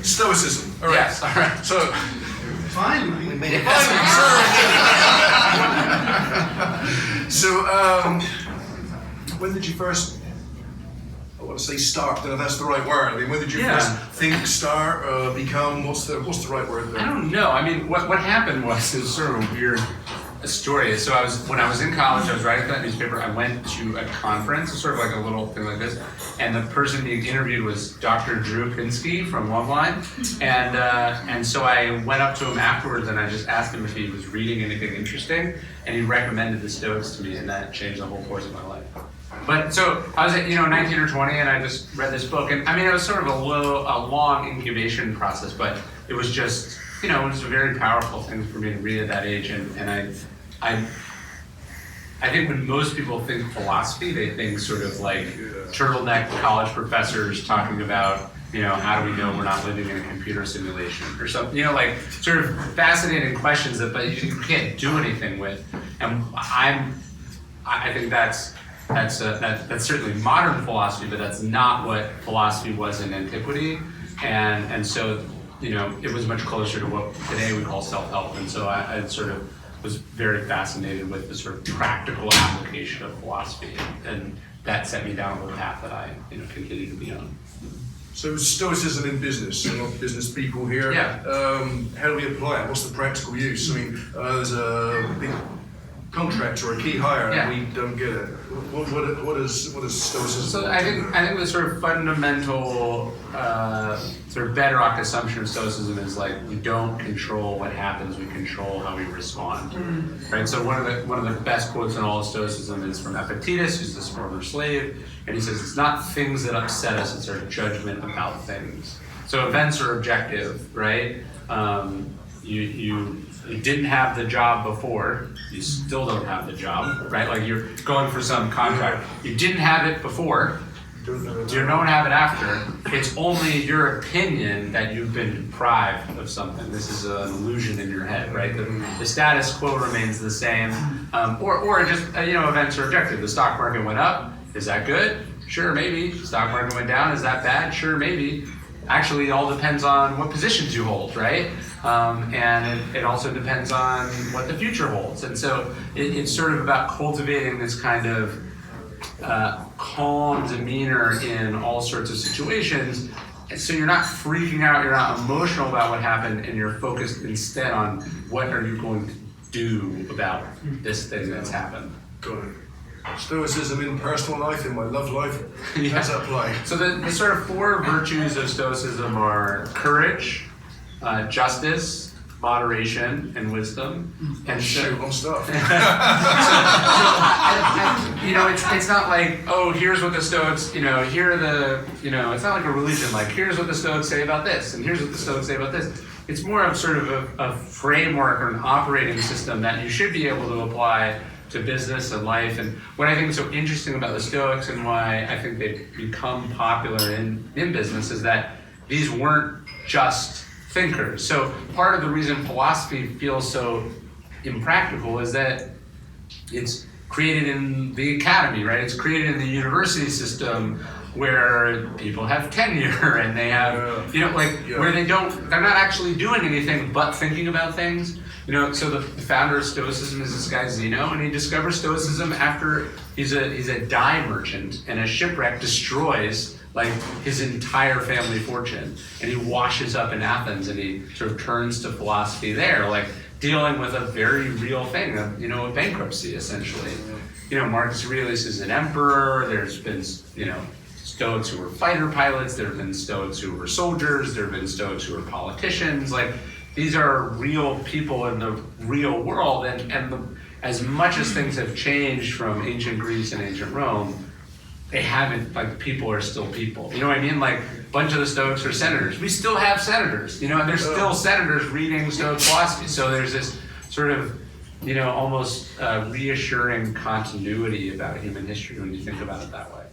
Stoicism. All right. Yes, all right. So, Finally, we made it. so when did you first? I want to say start. I don't know if that's the right word. I mean, when did you first think, start, become? What's the right word there? I don't know. I mean, what happened was, it was sort of a weird story. So when I was in college, I was writing for that newspaper. I went to a conference, sort of like a little thing like this, and the person being interviewed was Dr. Drew Pinsky from Loveline, and so I went up to him afterwards and I just asked him if he was reading anything interesting, and he recommended the Stoics to me, and that changed the whole course of my life. But so I was at 19 or 20, and I just read this book, and I mean, it was sort of a long incubation process, but it was just, it was a very powerful thing for me to read at that age, and I think when most people think philosophy, they think sort of like turtleneck college professors talking about, how do we know we're not living in a computer simulation or something, like sort of fascinating questions that but you can't do anything with. And I think that's certainly modern philosophy, but that's not what philosophy was in antiquity. And so, it was much closer to what today we call self-help. And so I sort of was very fascinated with the sort of practical application of philosophy, and that set me down the path that I continue to be on. So Stoicism in business, a lot of business people here. Yeah. How do we apply it? What's the practical use? I mean, there's a big contract or a key hire and we don't get it. What is Stoicism? So I think the sort of fundamental sort of bedrock assumption of Stoicism is like we don't control what happens, we control how we respond. Right? So one of the best quotes in all of Stoicism is from Epictetus, who's this former slave, and he says it's not things that upset us, it's our judgment about things. So events are objective, right? You didn't have the job before, you still don't have the job, right? Like you're going for some contract. You didn't have it before, you don't have it after. It's only your opinion that you've been deprived of something. This is an illusion in your head, right? The status quo remains the same, or just, events are objective. The stock market went up, is that good? Sure, maybe. The stock market went down, is that bad? Sure, maybe. Actually, it all depends on what positions you hold, right? And it also depends on what the future holds. And so it's sort of about cultivating this kind of calm demeanor in all sorts of situations. And so you're not freaking out, you're not emotional about what happened, and you're focused instead on what are you going to do about this thing that's happened. Got it. Stoicism in personal life, in my love life, how does that apply? So the sort of four virtues of Stoicism are courage, justice, moderation, and wisdom. And shoot on stuff. It's not like, oh, here's what the Stoics, here are the, it's not like a religion, like here's what the Stoics say about this, and here's what the Stoics say about this. It's more of sort of a framework or an operating system that you should be able to apply to business and life. And what I think is so interesting about the Stoics and why I think they've become popular in business is that these weren't just thinkers. So part of the reason philosophy feels so impractical is that it's created in the academy, right? It's created in the university system where people have tenure and they have, where they're not actually doing anything but thinking about things. So the founder of Stoicism is this guy Zeno, and he discovers Stoicism after he's a dye merchant, and a shipwreck destroys like his entire family fortune, and he washes up in Athens, and he sort of turns to philosophy there, like dealing with a very real thing, a bankruptcy essentially. Marcus Aurelius is an emperor. There's been Stoics who were fighter pilots. There have been Stoics who were soldiers. There have been Stoics who were politicians. Like, these are real people in the real world, and as much as things have changed from ancient Greece and ancient Rome, they haven't, like, people are still people. You know what I mean? Like, a bunch of the Stoics are senators. We still have senators, and there's still senators reading Stoic philosophy. So there's this sort of, almost reassuring continuity about human history when you think about it that way.